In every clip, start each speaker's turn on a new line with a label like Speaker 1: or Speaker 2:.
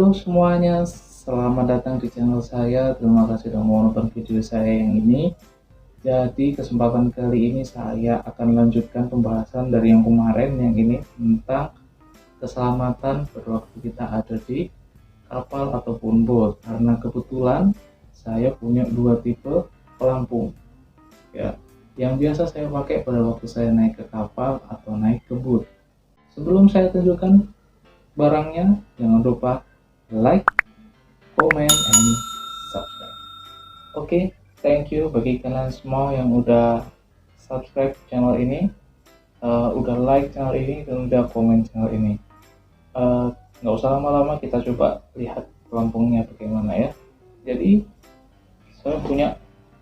Speaker 1: Halo semuanya, selamat datang di channel saya. Terima kasih sudah menonton video saya yang ini. Jadi kesempatan kali ini saya akan lanjutkan pembahasan dari yang kemarin yang ini tentang keselamatan berwaktu kita ada di kapal ataupun bot. Karena kebetulan saya punya dua tipe pelampung ya, yang biasa saya pakai pada waktu saya naik ke kapal atau naik ke bot. Sebelum saya tunjukkan barangnya, jangan lupa like, comment, and subscribe. Oke, thank you bagi kalian semua yang udah subscribe channel ini, udah like channel ini, dan udah komen channel ini. Nggak usah lama-lama, kita coba lihat pelampungnya bagaimana ya. Jadi saya punya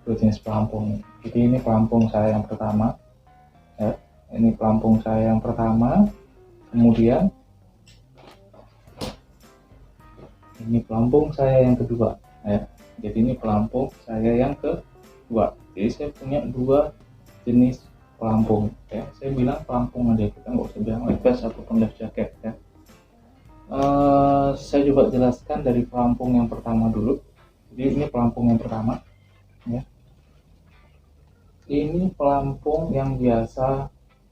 Speaker 1: dua jenis pelampung. Jadi ini pelampung saya yang pertama ya, ini pelampung saya yang pertama. Kemudian ini pelampung saya yang kedua ya. Jadi ini pelampung saya yang kedua. Jadi saya punya dua jenis pelampung ya. Saya bilang pelampung aja, kita nggak usah bilang life vest ataupun life jacket ya. Saya coba jelaskan dari pelampung yang pertama dulu. Jadi ini pelampung yang pertama ya. Ini pelampung yang biasa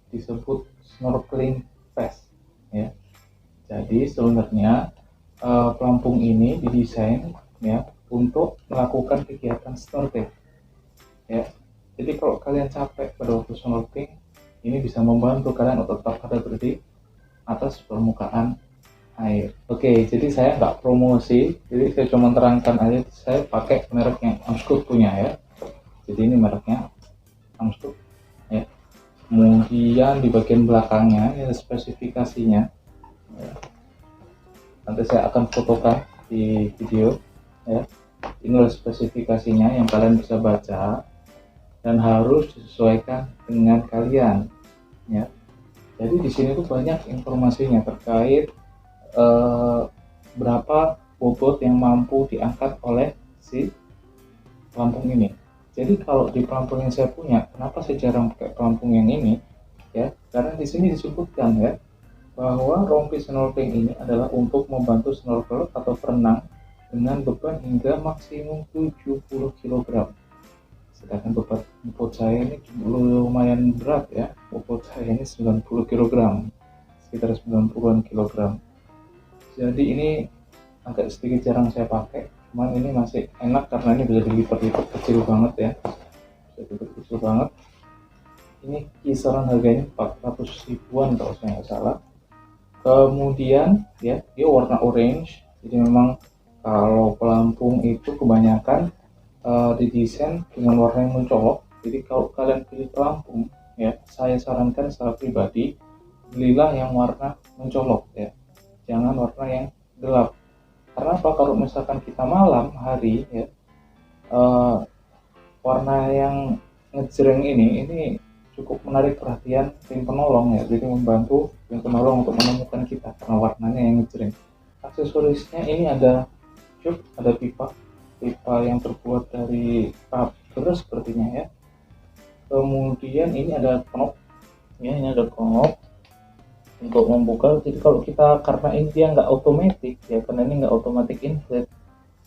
Speaker 1: disebut snorkeling vest ya. Jadi sebenarnya pelampung ini didesain ya untuk melakukan kegiatan snorkeling ya. Jadi kalau kalian capek pada waktu snorkeling, ini bisa membantu kalian untuk tetap ada di atas permukaan air. Oke, jadi saya nggak promosi, jadi saya cuma terangkan aja. Saya pakai merek yang Amscoot punya ya. Jadi ini mereknya Amscoot ya. Kemudian di bagian belakangnya ini ada spesifikasinya ya. Nanti saya akan fotokan di video ya. Inilah spesifikasinya yang kalian bisa baca dan harus disesuaikan dengan kalian ya. Jadi di sini tuh banyak informasinya terkait berapa bobot yang mampu diangkat oleh si pelampung ini. Jadi kalau di pelampung yang saya punya, kenapa saya jarang pakai pelampung yang ini ya? Karena di sini disebutkan ya bahwa rompi snorkeling ini adalah untuk membantu snorkel atau berenang dengan beban hingga maksimum 70 kg. Sedangkan bobot saya ini lumayan berat ya. Bobot saya ini 90 kg, sekitar 90-an kg. Jadi ini agak sedikit jarang saya pakai, cuman ini masih enak karena ini bisa dilipat-lipat kecil banget ya. Bisa dilipat kecil banget. Ini kisaran harganya 400 ribuan kalau saya nggak salah. Kemudian ya, dia warna orange. Jadi memang kalau pelampung itu kebanyakan didesain dengan warna yang mencolok. Jadi kalau kalian pilih pelampung ya, saya sarankan secara pribadi belilah yang warna mencolok ya, jangan warna yang gelap. Karena apa? Kalau misalkan kita malam hari ya, warna yang ngejreng ini cukup menarik perhatian tim penolong ya. Jadi membantu tim penolong untuk menemukan kita karena warnanya yang ngejreng. Aksesorisnya ini ada tube, ada pipa yang terbuat dari rubber sepertinya ya. Kemudian ini ada knob ya, ini ada knob untuk membuka. Jadi kalau kita, karena ini dia nggak otomatis ya, karena ini nggak otomatis inflate,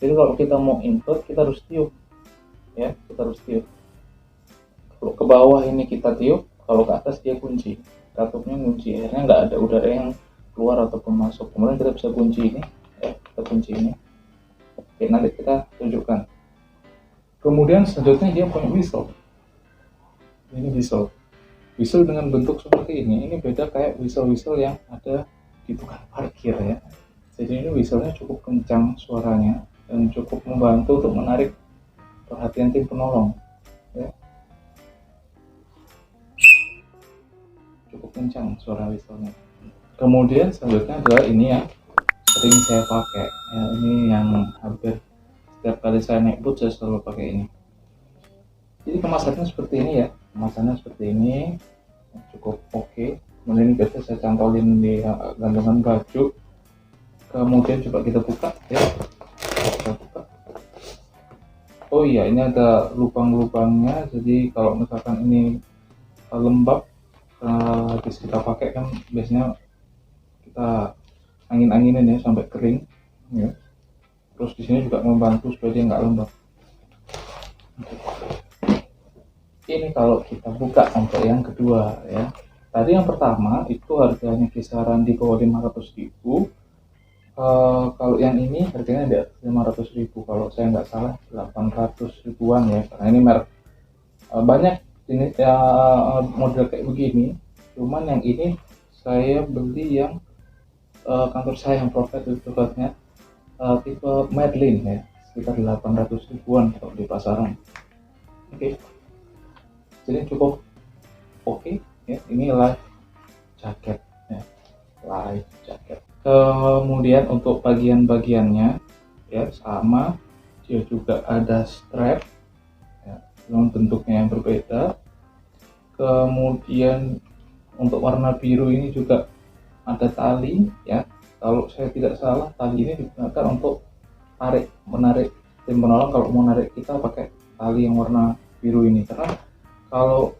Speaker 1: jadi kalau kita mau inflate kita harus tiup ya, kita harus tiup. Kalau ke bawah ini kita tiup, kalau ke atas dia kunci, katupnya kunci, akhirnya nggak ada udara yang keluar ataupun masuk. Kemudian kita bisa kunci ini ya, kita kunci ini. Oke, nanti kita tunjukkan. Kemudian selanjutnya dia punya whistle. Ini whistle dengan bentuk seperti ini beda kayak whistle yang ada di tukang parkir ya. Jadi ini whistlenya cukup kencang suaranya dan cukup membantu untuk menarik perhatian tim penolong ya. Cukup kencang suara whistlenya. Kemudian selanjutnya adalah ini yang sering saya pakai ya, ini yang hampir setiap kali saya naik boot saya selalu pakai ini. Jadi kemasannya seperti ini ya, kemasannya seperti ini, cukup oke. Kemudian biasa saya cantolin di gantungan baju. Kemudian coba kita buka ya, kita buka. Oh iya, ini ada lubang-lubangnya. Jadi kalau misalkan ini lembab, habis kita pakai kan biasanya kita angin-anginin ya sampai kering. ya. Terus di sini juga membantu supaya dia nggak lembab. Ini kalau kita buka untuk yang kedua ya. Tadi yang pertama itu harganya kisaran di bawah 500.000. Kalau yang ini harganya di atas 500.000, kalau saya nggak salah 800 ribuan ya, karena ini merek banyak jenis ya, model kayak begini. Cuman yang ini saya beli yang kantor saya yang profit itu tepatnya tipe Medlin ya, sekitar 800 ribuan kalau di pasaran. Oke, jadi cukup oke ya. Ini life jacket ya, life jacket. Kemudian untuk bagian-bagiannya ya sama, dia juga ada strap ya, dengan bentuknya yang berbeda. Kemudian untuk warna biru ini juga ada tali ya. Kalau saya tidak salah, tali ini digunakan untuk menarik tim penolong kalau mau narik kita pakai tali yang warna biru ini, karena kalau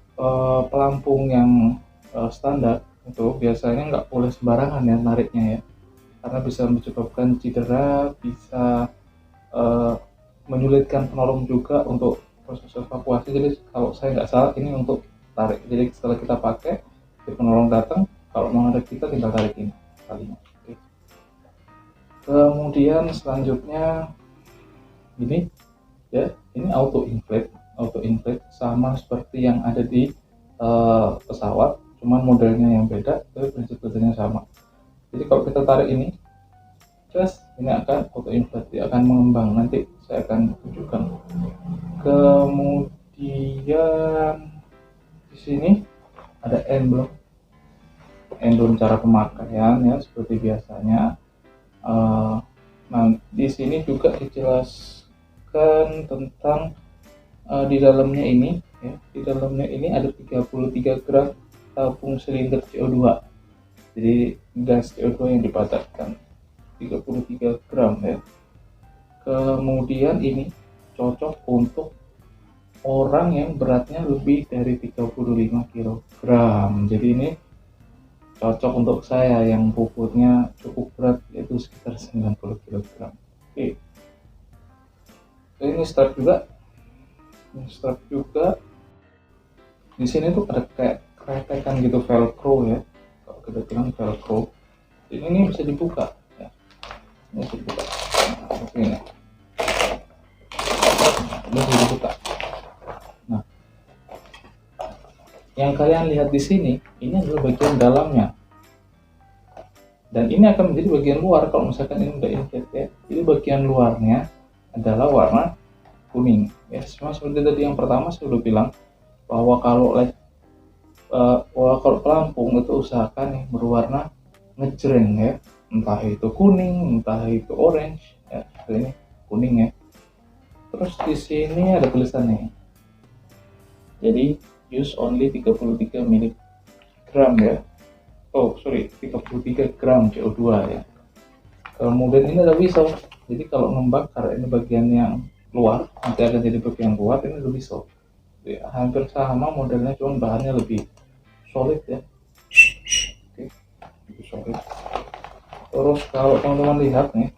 Speaker 1: pelampung yang standar itu biasanya nggak boleh sembarangan ya nariknya ya, karena bisa menyebabkan cedera, bisa menyulitkan penolong juga untuk proses evakuasi. Jadi kalau saya nggak salah ini untuk tarik, jadi setelah kita pakai si penolong datang, kalau mau narik kita tinggal tarik ini talinya. Oke. Kemudian selanjutnya ini ya, ini auto inflate sama seperti yang ada di pesawat, cuman modelnya yang beda, tapi prinsip kerjanya sama. Jadi kalau kita tarik ini, ini akan auto inflate, dia akan mengembang. Nanti saya akan tunjukkan. Kemudian di sini ada emblem cara pemakaian ya, seperti biasanya. Nah, di sini juga dijelaskan tentang di dalamnya ini ya, di dalamnya ini ada 33 gram tabung silinder CO2. Jadi gas CO2 yang dipadatkan 33 gram ya. Kemudian ini cocok untuk orang yang beratnya lebih dari 35 kg. Jadi ini cocok untuk saya yang bobotnya cukup berat, yaitu sekitar 90 kg. Oke. Ini strap juga. Di sini tuh ada kayak kretekan gitu, velcro ya. Kalau kita bilang velcro. Ini bisa dibuka ya. Ini bisa dibuka. Nah, oke ya. Ini bisa dibuka. Nah, yang kalian lihat di sini, ini adalah bagian dalamnya. Dan ini akan menjadi bagian luar kalau misalkan ini udah inflate ya. Jadi bagian luarnya adalah warna kuning ya. Sama seperti tadi yang pertama saya udah bilang bahwa kalau pelampung itu usahakan yang berwarna ngejreng ya, entah itu kuning, entah itu orange ya. Ini kuning ya. Terus di sini ada tulisannya. Jadi use only 33 mg ya. 33 gram CO2 ya. Kemudian ini ada whistle. Jadi kalau membakar ini bagian yang luar, nanti akan jadi bagian luar, ini ada whistle. Jadi, hampir sama modelnya, cuma bahannya lebih solid ya. Oke, lebih solid. Terus kalau teman-teman lihat nih,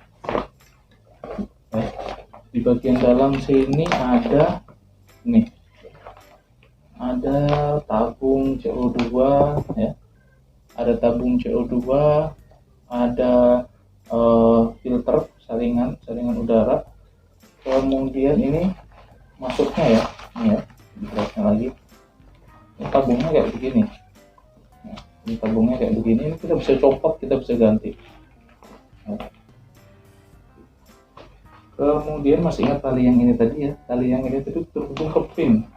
Speaker 1: ya, di bagian dalam sini ada tabung CO2 ya. Ada tabung CO2, ada filter saringan udara. Kemudian ini masuknya ya, ini ya, dijelaskan lagi. Ini tabungnya kayak begini. Nah, ini tabungnya kayak begini. Ini kita bisa copot, kita bisa ganti. Nah. Kemudian masih ingat tali yang ini tadi ya? Tali yang ini tadi terhubung ke pin.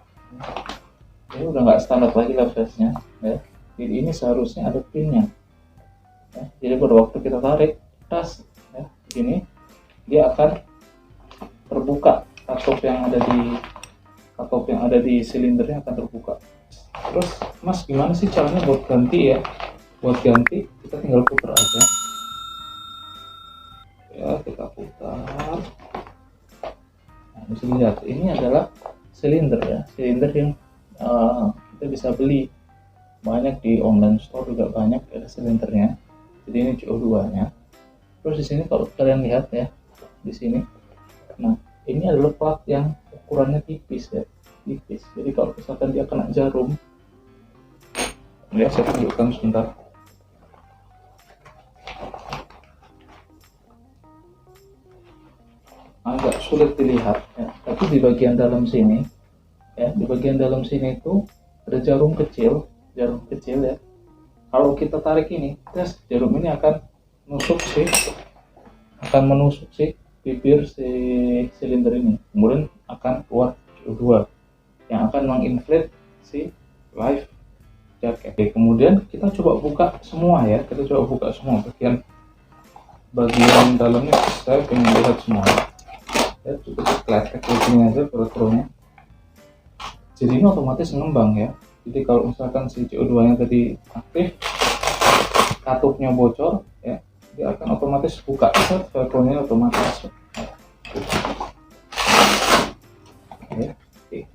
Speaker 1: Ini udah nggak standar lagi lapsnya ya. Jadi ini seharusnya ada pinnya ya. Jadi pada waktu kita tarik tas ya, begini, dia akan terbuka, katup yang ada di silindernya akan terbuka. Terus mas, gimana sih caranya buat ganti ya? Buat ganti kita tinggal putar aja ya, kita putar. Nah, bisa lihat ini adalah silinder ya, silinder yang kita bisa beli banyak di online store, juga banyak ya silindernya. Jadi ini CO2 nya. Terus di sini kalau kalian lihat ya, di sini, nah ini adalah plat yang ukurannya tipis ya, tipis. Jadi kalau misalkan dia kena jarum, ya saya tunjukkan sebentar. Agak sulit dilihat ya, tapi di bagian dalam sini ya, di bagian dalam sini itu ada jarum kecil ya. Kalau kita tarik ini, tes jarum ini akan menusuk si bibir si silinder ini, kemudian akan keluar CO2 yang akan menginflate si life jacket. Oke, kemudian kita coba buka semua ya, bagian dalamnya. Saya ingin lihat semua ya, cukup kletek begini aja peraturannya. Jadi ini otomatis mengembang ya. Jadi kalau misalkan si CO2 nya tadi aktif, katupnya bocor ya, dia akan otomatis buka, velcro-nya otomatis. Oke.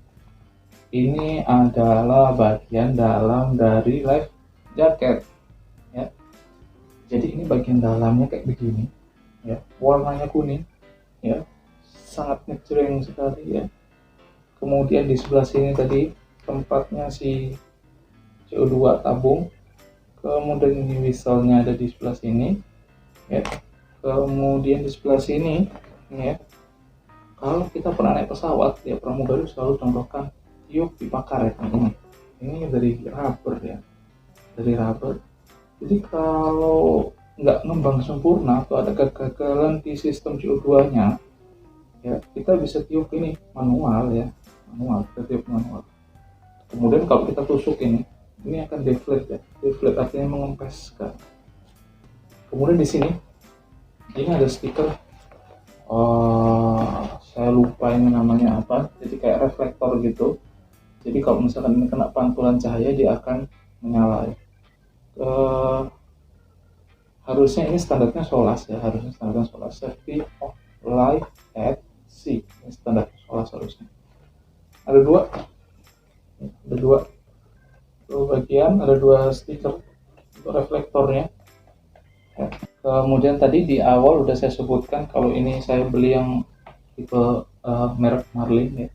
Speaker 1: Ini adalah bagian dalam dari life jacket ya. Jadi ini bagian dalamnya kayak begini ya, warnanya kuning ya, sangat ngejreng sekali ya. Kemudian di sebelah sini tadi tempatnya si CO2 tabung, kemudian ini whistle-nya ada di sebelah sini ya. Kemudian di sebelah sini ya, kalau kita pernah naik pesawat ya, pramugari selalu contohkan tiup pipa karet ini dari rubber ya, dari rubber. Jadi kalau nggak ngembang sempurna atau ada kegagalan di sistem CO2 nya ya, kita bisa tiup ini manual ya, kita tiup manual. Kemudian kalau kita tusuk ini akan deflate ya, deflate artinya mengempeskan. Kemudian di sini ini ada stiker, saya lupa ini namanya apa, jadi kayak reflektor gitu. Jadi kalau misalkan ini kena pantulan cahaya dia akan menyala ya. Harusnya ini standarnya SOLAS ya, safety of life at sea, ini standar SOLAS harusnya. Ada dua bagian, ada dua stiker untuk reflektornya ya. Kemudian tadi di awal udah saya sebutkan kalau ini saya beli yang tipe merek Marlin ya,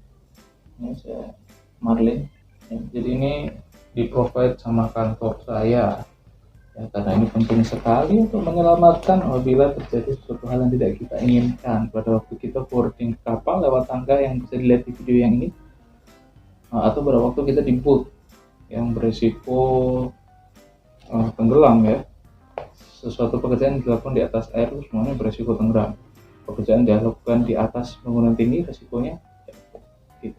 Speaker 1: ini saya Marlin ya. Jadi ini di provide sama kantor saya ya, karena ini penting sekali untuk menyelamatkan apabila terjadi sesuatu hal yang tidak kita inginkan pada waktu kita boarding kapal lewat tangga yang bisa dilihat di video yang ini, atau pada waktu kita di boat yang berisiko tenggelam ya. Sesuatu pekerjaan yang dilakukan di atas air semuanya berisiko tenggelam. Pekerjaan dilakukan di atas bangunan tinggi resikonya ya, gitu.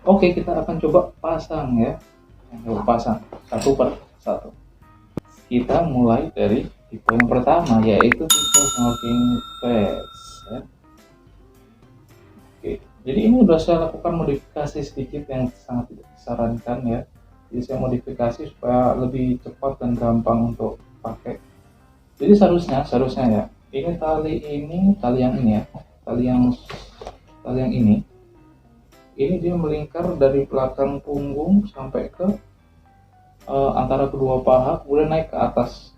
Speaker 1: Oke, kita akan coba pasang ya. Pasang satu per satu. Kita mulai dari tipe yang pertama, yaitu tipe snorkeling vest ya. Oke, jadi ini udah saya lakukan modifikasi sedikit yang sangat tidak disarankan ya. Jadi saya modifikasi supaya lebih cepat dan gampang untuk pakai. Jadi seharusnya ya, ini tali yang ini ya, tali yang ini dia melingkar dari belakang punggung sampai ke antara kedua paha, kemudian naik ke atas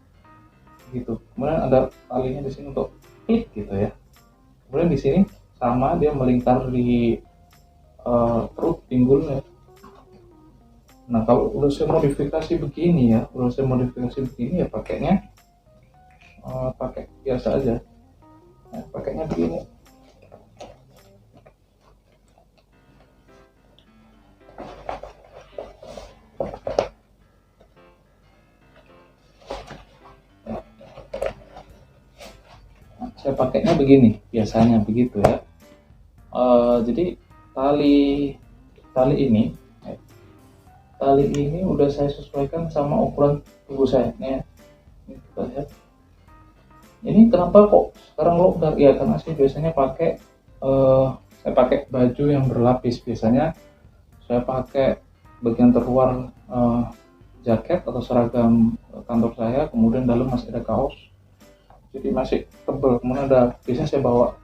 Speaker 1: gitu. Kemudian ada talinya di sini untuk klik gitu ya. Kemudian di sini sama, dia melingkar di perut pinggulnya. Nah kalau udah saya modifikasi begini ya, ya pakainya pakai biasa aja. Nah, pakainya begini. Saya pakainya begini, biasanya begitu ya. Jadi tali ini udah saya sesuaikan sama ukuran tubuh saya nih. Ini kita lihat. Ini kenapa kok sekarang longgar ya, karena saya biasanya pakai saya pakai baju yang berlapis. Biasanya saya pakai bagian terluar jaket atau seragam kantor saya, kemudian dalam masih ada kaos, jadi masih tebal. Kemudian biasanya saya bawa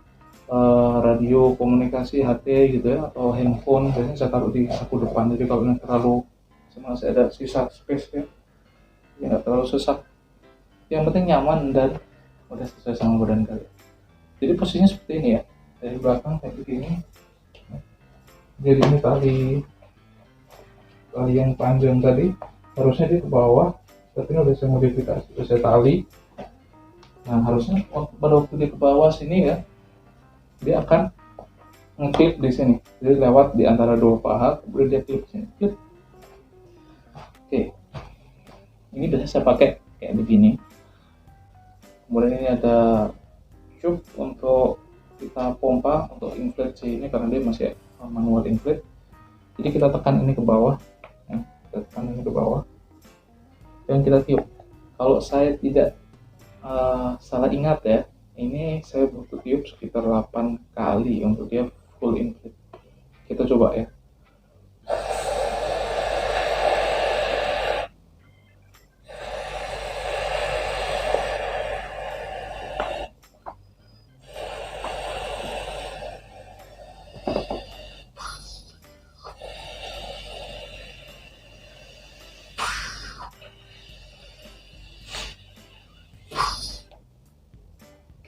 Speaker 1: radio komunikasi HT gitu ya, atau handphone, biasanya saya taruh di saku depan. Jadi kalau ini terlalu masih ada sisa space ya, nggak terlalu sesak. Yang penting nyaman dan udah sesuai sama badan kalian. Jadi posisinya seperti ini ya, dari belakang kayak begini. Jadi ini tali yang panjang tadi harusnya dia ke bawah, tapi ini udah saya modifikasi, udah saya tali. Nah harusnya pada waktu dia ke bawah sini ya, dia akan ngeklip di sini, jadi lewat di antara dua paha, kemudian dia klip sini, klip. Oke, ini biasanya saya pakai kayak begini. Kemudian ini ada tube untuk kita pompa untuk inflate ini karena dia masih manual inflate. Jadi kita tekan ini ke bawah, ya, kita tekan ini ke bawah, dan kita tiup. Kalau saya tidak salah ingat ya, ini saya butuh tiup sekitar 8 kali untuk dia full inflate. Kita coba ya.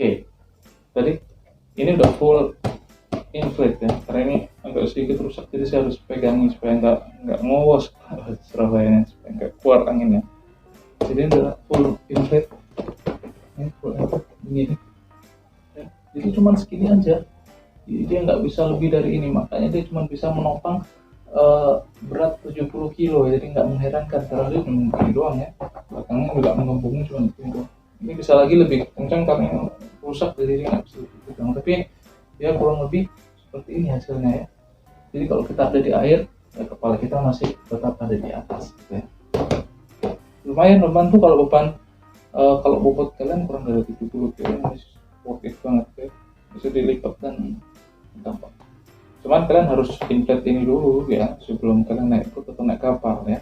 Speaker 1: Oke, tadi ini udah full inflate ya, karena ini agak sedikit rusak, jadi saya harus pegangin supaya nggak ngowos Surabaya, supaya nggak keluar anginnya. Jadi ini udah full inflate, ini full inflate begini ya. Jadi cuma segini aja, jadi dia nggak bisa lebih dari ini, makanya dia cuma bisa menopang berat 70 kilo, jadi nggak mengherankan karena dia cuma begini doang ya, belakangnya juga mengembungnya cuma begini doang. Ini bisa lagi lebih kencang karena rusak, jadi dia nggak bisa lebih kencang, tapi ya kurang lebih seperti ini hasilnya ya. Jadi kalau kita ada di air ya, kepala kita masih tetap ada di atas gitu ya. Lumayan membantu kalau kalau bobot kalian kurang dari 70 kilo, ini worth it banget ya, bisa dilipat dan gampang. Cuman kalian harus inflate ini dulu ya sebelum kalian naik boat atau naik kapal ya.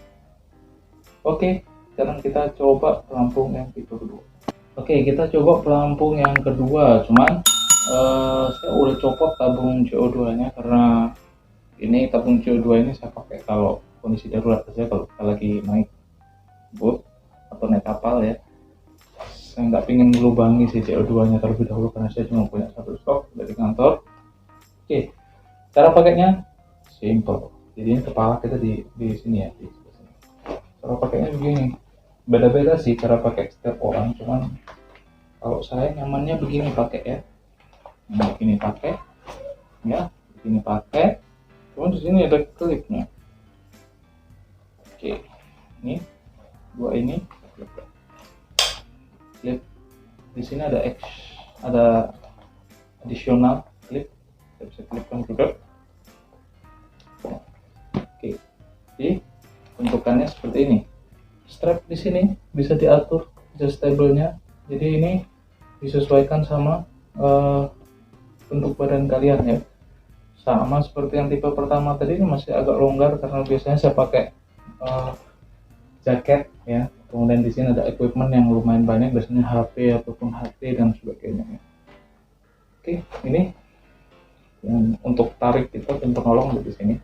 Speaker 1: Oke, sekarang kita coba pelampung yang tipe kedua. Oke, kita coba pelampung yang kedua, cuman saya udah copot tabung CO2 nya karena ini tabung CO2 ini saya pakai kalau kondisi darurat saja, kalau kita lagi naik boat atau naik kapal ya. Saya nggak pingin melubangi si CO2 nya terlebih dahulu karena saya cuma punya satu stok dari kantor. Oke, cara pakainya simple. Jadi ini kepala kita di sini ya, di sini. Cara pakainya begini. Beda-beda sih cara pakai setiap orang, cuman kalau saya nyamannya begini pakai ya. Begini pakai ya, begini pakai. Cuman di sini ada klipnya. Oke, ini dua ini klip. Di sini ada additional klip, saya bisa klipkan juga. Oke, jadi bentukannya seperti ini. Strap di sini bisa diatur adjustable-nya, jadi ini disesuaikan sama bentuk badan kalian ya. Sama seperti yang tipe pertama tadi, ini masih agak longgar karena biasanya saya pakai jaket ya. Kemudian di sini ada equipment yang lumayan banyak, biasanya HP ataupun HT dan sebagainya ya. Oke, ini yang untuk tarik kita dan penolong di sini.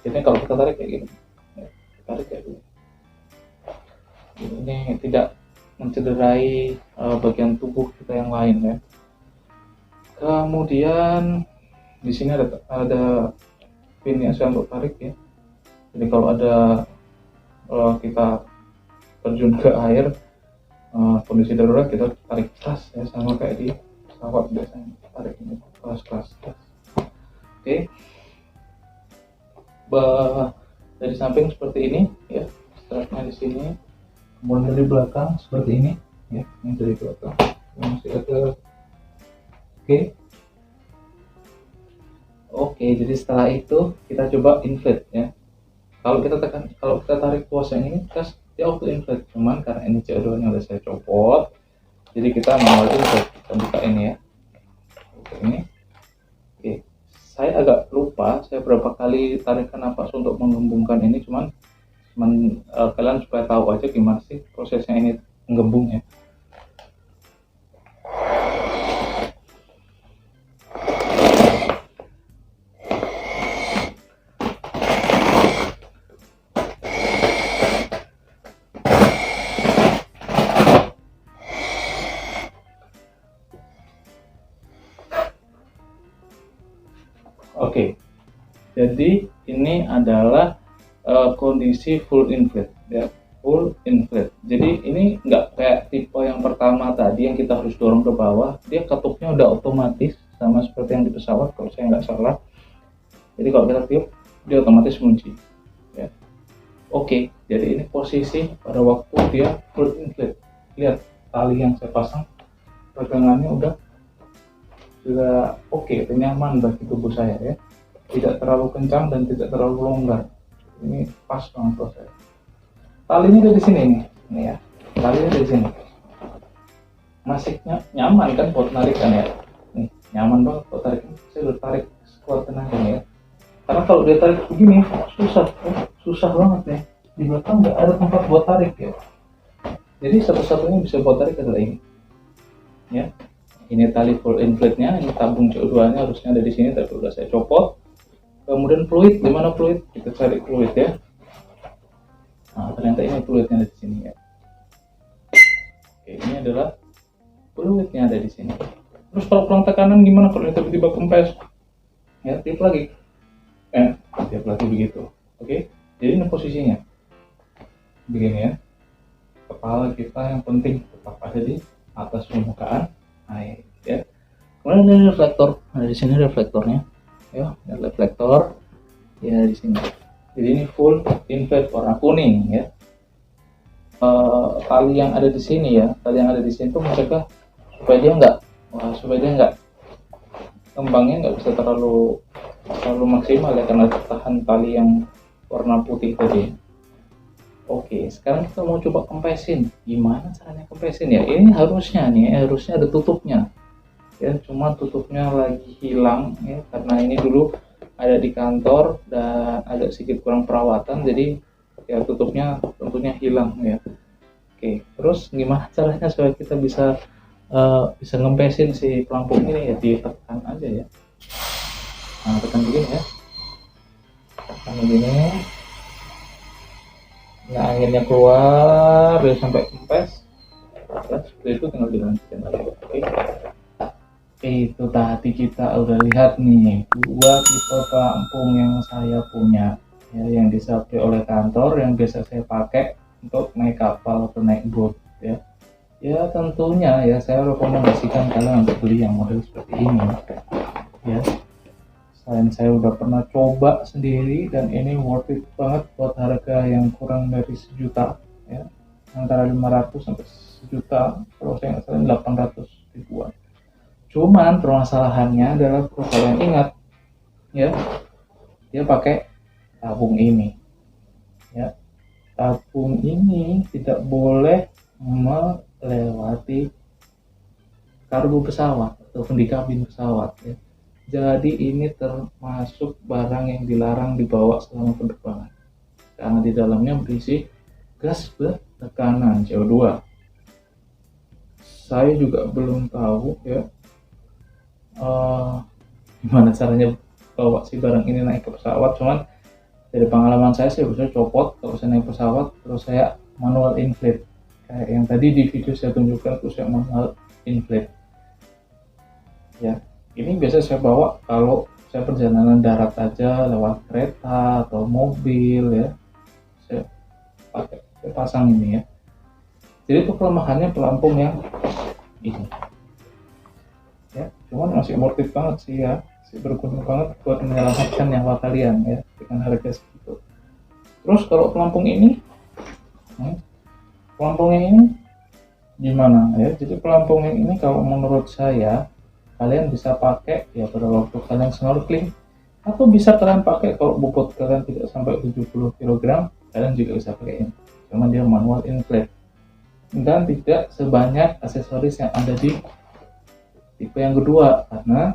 Speaker 1: Jadi kalau kita tarik kayak gini, ya, tarik kayak gini. Ini tidak mencederai bagian tubuh kita yang lain ya. Kemudian di sini ada pin yang saya untuk tarik ya. Jadi kalau ada kita terjun ke air, kondisi darurat, kita tarik tas ya, sama kayak di pesawat biasanya tarik ini keras. Oke. Dari samping seperti ini ya, strapnya di sini. Kemudian dari belakang seperti ini ya, ini dari belakang masih ada. Oke, jadi setelah itu kita coba inflate ya. Kalau kita tarik tuas yang ini, dia auto inflate, cuman karena ini CO2 nya udah saya copot, jadi kita manual inflate. Kita buka ini ya, buka ini. Oke, saya agak lupa saya berapa kali tarikan napas untuk menggembungkan ini, cuman kalian supaya tahu aja gimana sih prosesnya ini menggembung ya. Oke, jadi ini adalah kondisi full inflate ya, full inflate. Jadi ini nggak kayak tipe yang pertama tadi yang kita harus dorong ke bawah, dia ketupnya udah otomatis sama seperti yang di pesawat kalau saya nggak salah. Jadi kalau kita tiup dia otomatis kunci ya. Oke, jadi ini posisi pada waktu dia full inflate. Lihat tali yang saya pasang, pegangannya udah oke, nyaman bagi tubuh saya ya. Tidak terlalu kencang dan tidak terlalu longgar. Ini pas banget buat saya. Talinya dari sini nih ya. Talinya dari sini. Masih nyaman kan buat narik kan ya. Nih, nyaman banget buat tarik. Saya udah tarik sekuat tenaga ya. Karena kalau dia tarik begini susah banget nih. Di belakang nggak ada tempat buat tarik ya. Jadi satu-satunya bisa buat tarik adalah ini. Ya. Ini tali full inflate-nya, ini tabung CO2-nya harusnya ada di sini, tapi udah saya copot. Kemudian fluid, di mana fluid? Kita cari fluid ya. Nah, ternyata ini fluidnya ada di sini ya. Oke, ini adalah fluidnya ada di sini. Terus kalau kurang tekanan gimana kalau tiba-tiba kempes? Ya, tiup lagi. Tiup lagi begitu. Oke, jadi ini posisinya. Begini ya. Kepala kita yang penting tetap ada di atas permukaan air ya. Kemudian ada reflektor. Nah, di sini reflektornya. Ya, ada reflektor ya di sini. Jadi ini full inflate warna kuning ya. Tali yang ada di sini ya, tali yang ada di sini tuh mencegah supaya dia nggak kembangnya nggak bisa terlalu maksimal ya, karena tertahan tali yang warna putih tadi. Oke, sekarang kita mau coba kempesin. Gimana caranya kempesin ya? Ini harusnya ada tutupnya. Ya, cuma tutupnya lagi hilang ya, karena ini dulu ada di kantor dan agak sedikit kurang perawatan, jadi ya tutupnya tentunya hilang ya. Oke, terus gimana caranya supaya kita bisa ngempesin si pelampung ini ya? Ditekan aja ya. Nah, tekan begini ya. Tekan begini. Nah, anginnya keluar dia sampai kempes. Nah, seperti itu tinggal dilanjutkan lagi. Oke. Itu tadi kita udah lihat nih dua tipe pelampung yang saya punya ya, yang disabri oleh kantor, yang biasa saya pakai untuk naik kapal atau naik boat ya. Ya tentunya ya saya rekomendasikan kalian untuk beli yang model seperti ini ya. Selain saya udah pernah coba sendiri dan ini worth it banget buat harga yang kurang dari sejuta ya, antara 500 sampai sejuta, kalau saya nggak salah 800 ribuan. Cuman permasalahannya adalah kalau kalian ingat ya, dia pakai tabung ini ya. Tabung ini tidak boleh melewati kargo pesawat ataupun di kabin pesawat ya. Jadi ini termasuk barang yang dilarang dibawa selama penerbangan karena di dalamnya berisi gas bertekanan CO2. Saya juga belum tahu ya gimana caranya bawa si barang ini naik ke pesawat, cuman dari pengalaman saya bisa copot kalau saya naik pesawat, terus saya manual inflate kayak yang tadi di video saya tunjukkan, terus saya manual inflate ya. Ini biasa saya bawa kalau saya perjalanan darat aja lewat kereta atau mobil ya, saya pasang ini ya. Jadi itu kelemahannya pelampung yang ini ya, cuman masih worth it banget sih ya, masih berguna banget buat menyelamatkan nyawa kalian ya dengan harga segitu. Terus kalau pelampung ini gimana ya? Jadi pelampung ini kalau menurut saya kalian bisa pakai ya pada waktu kalian snorkeling, atau bisa kalian pakai kalau bobot kalian tidak sampai 70 kg, kalian juga bisa pakai ini. Cuman dia manual inflate dan tidak sebanyak aksesoris yang ada di tipe yang kedua, karena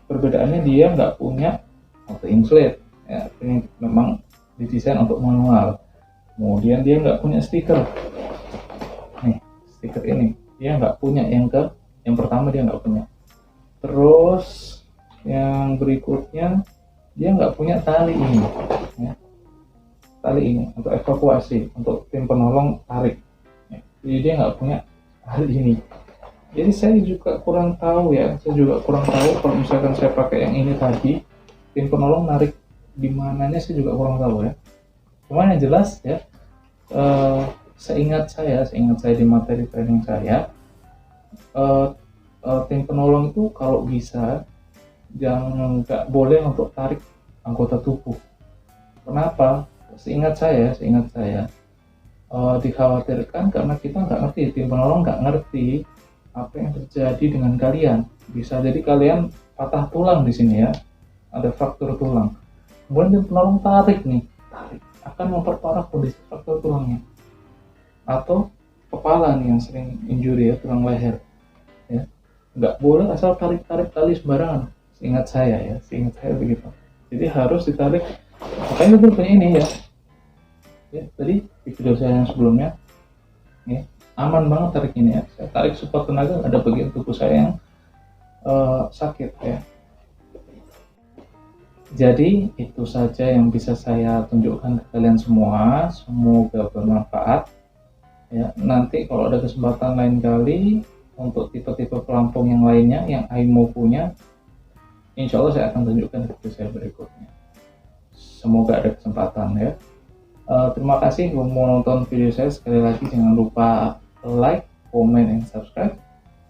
Speaker 1: perbedaannya dia nggak punya auto inflate ya, ini memang didesain untuk manual. Kemudian dia nggak punya stiker nih, stiker ini dia nggak punya, yang pertama dia nggak punya. Terus yang berikutnya dia nggak punya tali ini ya, tali ini untuk evakuasi, untuk tim penolong tarik ya. Jadi dia nggak punya tali ini. Jadi saya juga kurang tahu kalau misalkan saya pakai yang ini tadi tim penolong narik di mananya saya juga kurang tahu ya. Cuman yang jelas ya, seingat saya di materi training saya, tim penolong itu kalau bisa jangan, nggak boleh untuk tarik anggota tubuh. Kenapa? Seingat saya dikhawatirkan karena kita nggak ngerti, tim penolong nggak ngerti apa yang terjadi dengan kalian. Bisa jadi kalian patah tulang di sini ya, ada fraktur tulang. Kemudian tim penolong tarik akan memperparah kondisi fraktur tulangnya. Atau kepala nih yang sering injury ya, tulang leher. Ya, nggak boleh asal tarik-tarik tali sembarangan. Seingat saya begitu. Jadi harus ditarik. Makanya itu punya ini ya. Ya, tadi di video saya yang sebelumnya, ya, aman banget tarik ini ya. Saya tarik support tenaga, ada bagian tubuh saya yang sakit ya. Jadi itu saja yang bisa saya tunjukkan ke kalian semua. Semoga bermanfaat. Ya, nanti kalau ada kesempatan lain kali untuk tipe-tipe pelampung yang lainnya yang AIMO punya, insya Allah saya akan tunjukkan di video saya berikutnya. Semoga ada kesempatan ya. Terima kasih yang mau nonton video saya. Sekali lagi jangan lupa like, comment, dan subscribe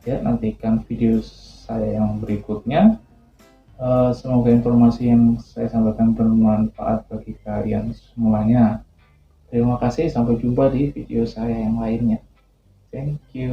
Speaker 1: ya. Nantikan video saya yang berikutnya. Semoga informasi yang saya sampaikan bermanfaat bagi kalian semuanya. Terima kasih, sampai jumpa di video saya yang lainnya. Thank you.